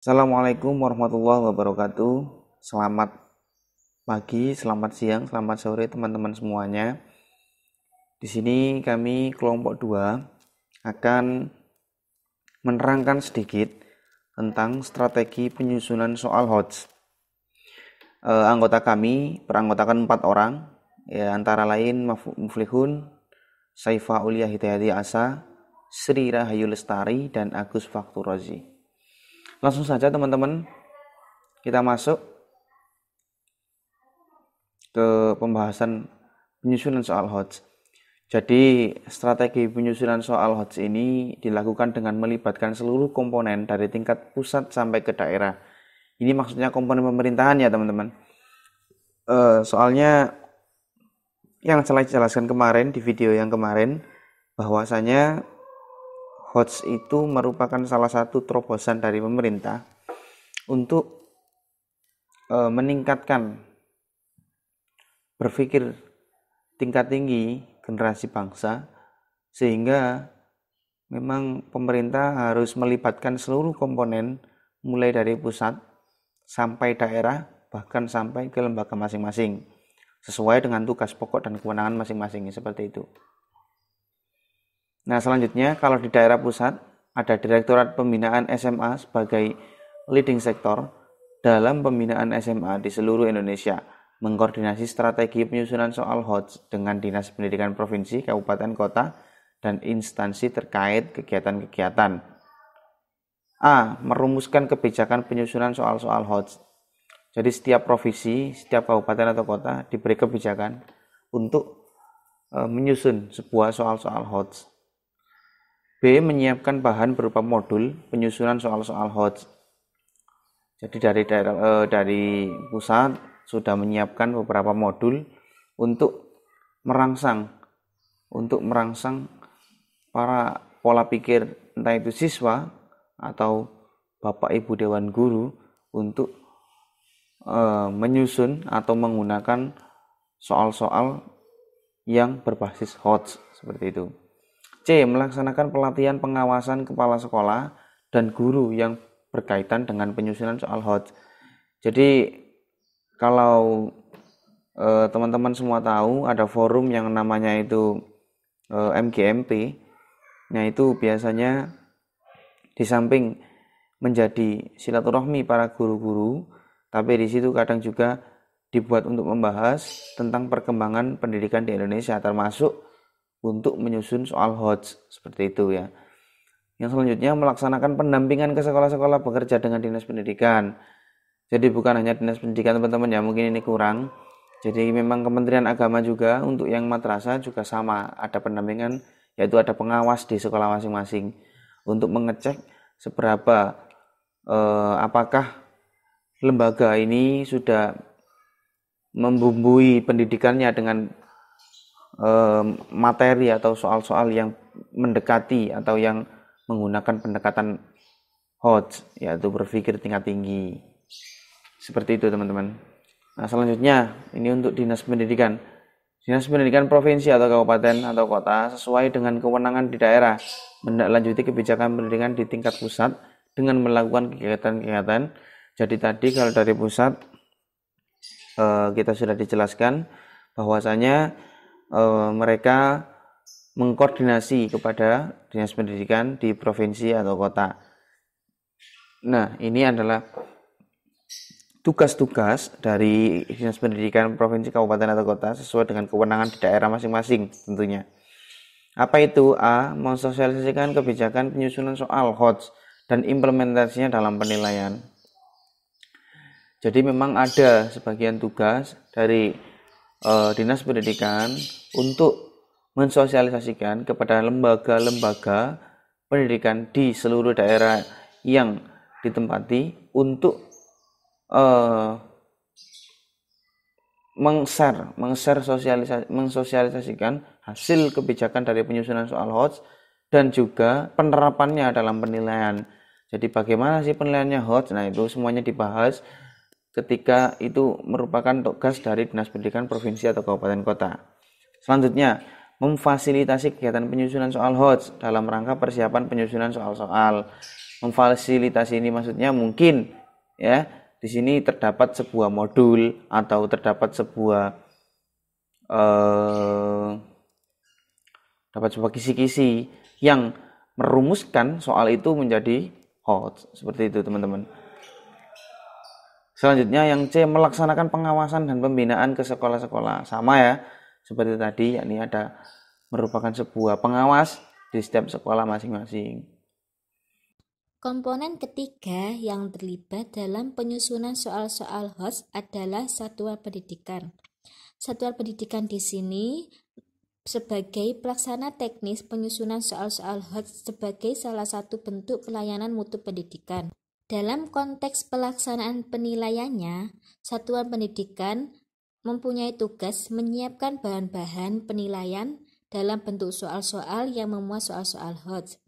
Assalamualaikum warahmatullahi wabarakatuh. Selamat pagi, selamat siang, selamat sore teman-teman semuanya. Di sini kami kelompok 2 akan menerangkan sedikit tentang strategi penyusunan soal HOTS. Anggota kami beranggotakan 4 orang, antara lain Muflihun, Saifa Ulia Hidayati Asa, Sri Rahayu Lestari, dan Agus Fakturozi. Langsung saja teman-teman, kita masuk ke pembahasan penyusunan soal HOTS. Jadi strategi penyusunan soal HOTS ini dilakukan dengan melibatkan seluruh komponen dari tingkat pusat sampai ke daerah. Ini maksudnya komponen pemerintahan ya teman-teman. Soalnya yang saya jelaskan kemarin di video yang kemarin, bahwasanya HOTS itu merupakan salah satu terobosan dari pemerintah untuk meningkatkan berpikir tingkat tinggi generasi bangsa, sehingga memang pemerintah harus melibatkan seluruh komponen mulai dari pusat sampai daerah, bahkan sampai ke lembaga masing-masing sesuai dengan tugas pokok dan kewenangan masing-masing, seperti itu. Nah, selanjutnya kalau di daerah pusat ada Direktorat Pembinaan SMA sebagai leading sektor dalam pembinaan SMA di seluruh Indonesia, mengkoordinasi strategi penyusunan soal HOTS dengan Dinas Pendidikan Provinsi, Kabupaten, Kota, dan instansi terkait kegiatan-kegiatan. A. Merumuskan kebijakan penyusunan soal-soal HOTS. Jadi setiap provinsi, setiap kabupaten atau kota diberi kebijakan untuk menyusun sebuah soal-soal HOTS. B. Menyiapkan bahan berupa modul penyusunan soal-soal HOTS. Jadi dari pusat sudah menyiapkan beberapa modul untuk merangsang para pola pikir entah itu siswa atau Bapak Ibu Dewan Guru untuk menyusun atau menggunakan soal-soal yang berbasis HOTS seperti itu. C. Melaksanakan pelatihan pengawasan kepala sekolah dan guru yang berkaitan dengan penyusunan soal HOTS. Jadi kalau teman-teman semua tahu ada forum yang namanya itu MGMP. Nah, itu biasanya di samping menjadi silaturahmi para guru-guru, tapi di situ kadang juga dibuat untuk membahas tentang perkembangan pendidikan di Indonesia, termasuk untuk menyusun soal HOTS seperti itu ya. Yang selanjutnya melaksanakan pendampingan ke sekolah-sekolah bekerja dengan Dinas Pendidikan. Jadi bukan hanya Dinas Pendidikan teman-teman ya, mungkin ini kurang. Jadi memang Kementerian Agama juga untuk yang madrasah juga sama, ada pendampingan, yaitu ada pengawas di sekolah masing-masing untuk mengecek seberapa apakah lembaga ini sudah membumbui pendidikannya dengan materi atau soal-soal yang mendekati atau yang menggunakan pendekatan HOTS, yaitu berpikir tingkat tinggi. Seperti itu teman-teman. Nah, selanjutnya ini untuk Dinas Pendidikan. Dinas Pendidikan Provinsi atau Kabupaten atau Kota sesuai dengan kewenangan di daerah menindaklanjuti kebijakan pendidikan di tingkat pusat dengan melakukan kegiatan-kegiatan. Jadi tadi kalau dari pusat kita sudah dijelaskan bahwasanya mereka mengkoordinasi kepada Dinas Pendidikan di provinsi atau kota. Nah, ini adalah tugas-tugas dari Dinas Pendidikan Provinsi, Kabupaten atau Kota sesuai dengan kewenangan di daerah masing-masing tentunya. Apa itu? A. Mensosialisasikan kebijakan penyusunan soal HOTS dan implementasinya dalam penilaian. Jadi memang ada sebagian tugas dari Dinas Pendidikan untuk mensosialisasikan kepada lembaga-lembaga pendidikan di seluruh daerah yang ditempati untuk mensosialisasikan hasil kebijakan dari penyusunan soal HOTS dan juga penerapannya dalam penilaian. Jadi bagaimana sih penilaiannya HOTS? Nah, itu semuanya dibahas ketika itu merupakan tugas dari Dinas Pendidikan Provinsi atau Kabupaten Kota. Selanjutnya, memfasilitasi kegiatan penyusunan soal HOTS dalam rangka persiapan penyusunan soal-soal. Memfasilitasi ini maksudnya mungkin ya di sini terdapat sebuah modul atau terdapat sebuah kisi-kisi yang merumuskan soal itu menjadi HOTS. Seperti itu teman-teman. Selanjutnya yang C, melaksanakan pengawasan dan pembinaan ke sekolah-sekolah. Sama ya seperti tadi, yakni ada merupakan sebuah pengawas di setiap sekolah masing-masing. Komponen ketiga yang terlibat dalam penyusunan soal-soal HOTS adalah satuan pendidikan. Satuan pendidikan di sini sebagai pelaksana teknis penyusunan soal-soal HOTS sebagai salah satu bentuk pelayanan mutu pendidikan. Dalam konteks pelaksanaan penilaiannya, satuan pendidikan mempunyai tugas menyiapkan bahan-bahan penilaian dalam bentuk soal-soal yang memuat soal-soal HOTS.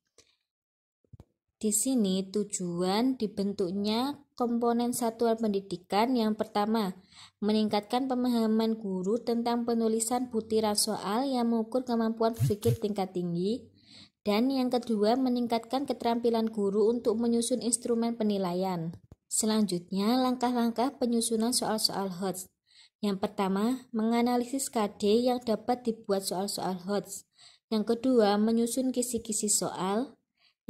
Di sini tujuan dibentuknya komponen satuan pendidikan yang pertama, meningkatkan pemahaman guru tentang penulisan butiran soal yang mengukur kemampuan berpikir tingkat tinggi, dan yang kedua, meningkatkan keterampilan guru untuk menyusun instrumen penilaian. Selanjutnya, langkah-langkah penyusunan soal-soal HOTS. Yang pertama, menganalisis KD yang dapat dibuat soal-soal HOTS. Yang kedua, menyusun kisi-kisi soal.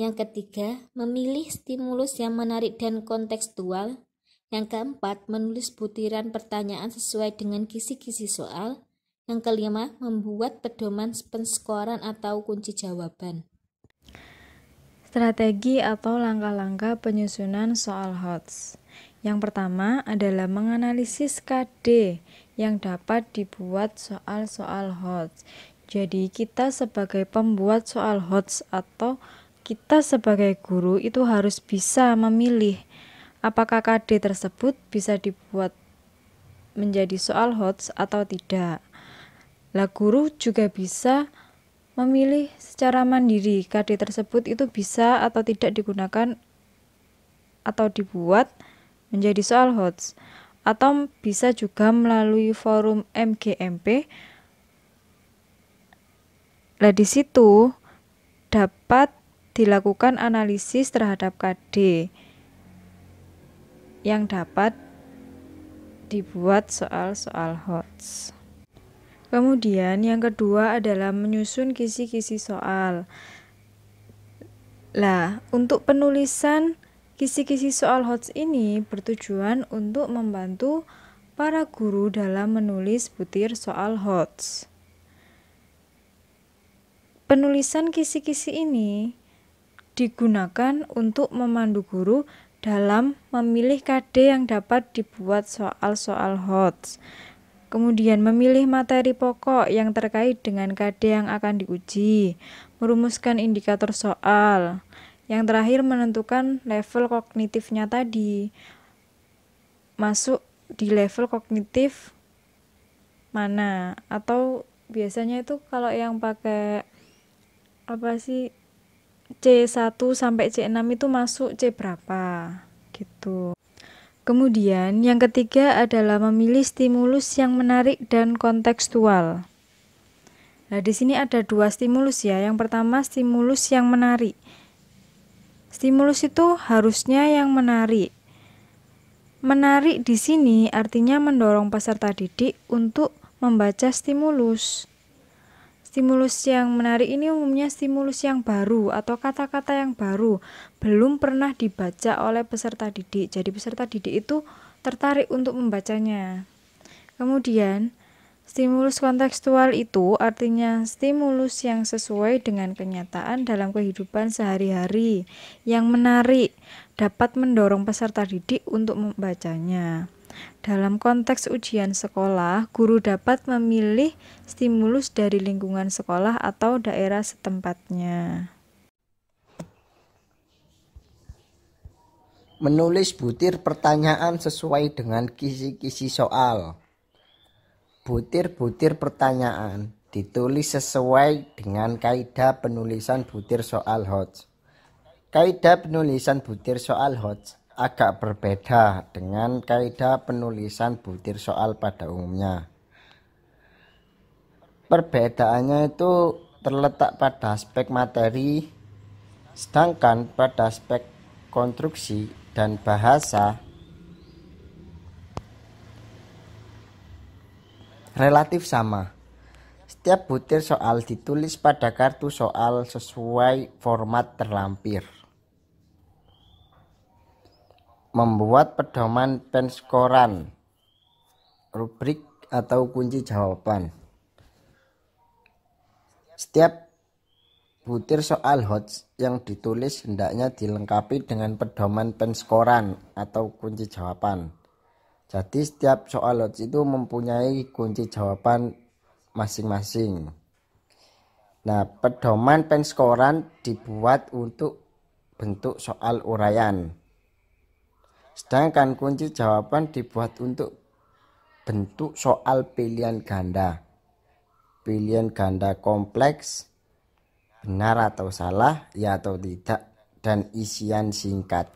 Yang ketiga, memilih stimulus yang menarik dan kontekstual. Yang keempat, menulis butiran pertanyaan sesuai dengan kisi-kisi soal. Yang kelima, membuat pedoman penskoran atau kunci jawaban. Strategi atau langkah-langkah penyusunan soal HOTS. Yang pertama adalah menganalisis KD yang dapat dibuat soal-soal HOTS. Jadi kita sebagai pembuat soal HOTS atau kita sebagai guru itu harus bisa memilih apakah KD tersebut bisa dibuat menjadi soal HOTS atau tidak. Lah guru juga bisa memilih secara mandiri KD tersebut itu bisa atau tidak digunakan atau dibuat menjadi soal HOTS, atau bisa juga melalui forum MGMP. Lah di situ dapat dilakukan analisis terhadap KD yang dapat dibuat soal-soal HOTS. Kemudian yang kedua adalah menyusun kisi-kisi soal. Lah, untuk penulisan kisi-kisi soal HOTS ini bertujuan untuk membantu para guru dalam menulis butir soal HOTS. Penulisan kisi-kisi ini digunakan untuk memandu guru dalam memilih KD yang dapat dibuat soal-soal HOTS. Kemudian memilih materi pokok yang terkait dengan KD yang akan diuji, merumuskan indikator soal. Yang terakhir menentukan level kognitifnya tadi. Masuk di level kognitif mana? Atau biasanya itu kalau yang pakai C1 sampai C6 itu masuk C berapa gitu. Kemudian yang ketiga adalah memilih stimulus yang menarik dan kontekstual. Nah, di sini ada dua stimulus ya. Yang pertama stimulus yang menarik. Stimulus itu harusnya yang menarik. Menarik di sini artinya mendorong peserta didik untuk membaca stimulus. Stimulus yang menarik ini umumnya stimulus yang baru atau kata-kata yang baru, belum pernah dibaca oleh peserta didik. Jadi peserta didik itu tertarik untuk membacanya. Kemudian, stimulus kontekstual itu artinya stimulus yang sesuai dengan kenyataan dalam kehidupan sehari-hari, yang menarik, dapat mendorong peserta didik untuk membacanya. Dalam konteks ujian sekolah, guru dapat memilih stimulus dari lingkungan sekolah atau daerah setempatnya. Menulis butir pertanyaan sesuai dengan kisi-kisi soal. Butir-butir pertanyaan ditulis sesuai dengan kaidah penulisan butir soal HOTS. Kaidah penulisan butir soal HOTS agak berbeda dengan kaidah penulisan butir soal pada umumnya. Perbedaannya itu terletak pada aspek materi, sedangkan pada aspek konstruksi, dan bahasa relatif sama. Setiap butir soal ditulis pada kartu soal sesuai format terlampir. Membuat pedoman penskoran, rubrik atau kunci jawaban. Setiap butir soal HOTS yang ditulis hendaknya dilengkapi dengan pedoman penskoran atau kunci jawaban. Jadi setiap soal HOTS itu mempunyai kunci jawaban masing-masing. Nah, pedoman penskoran dibuat untuk bentuk soal uraian. Sedangkan kunci jawaban dibuat untuk bentuk soal pilihan ganda. Pilihan ganda kompleks, benar atau salah, ya atau tidak, dan isian singkat.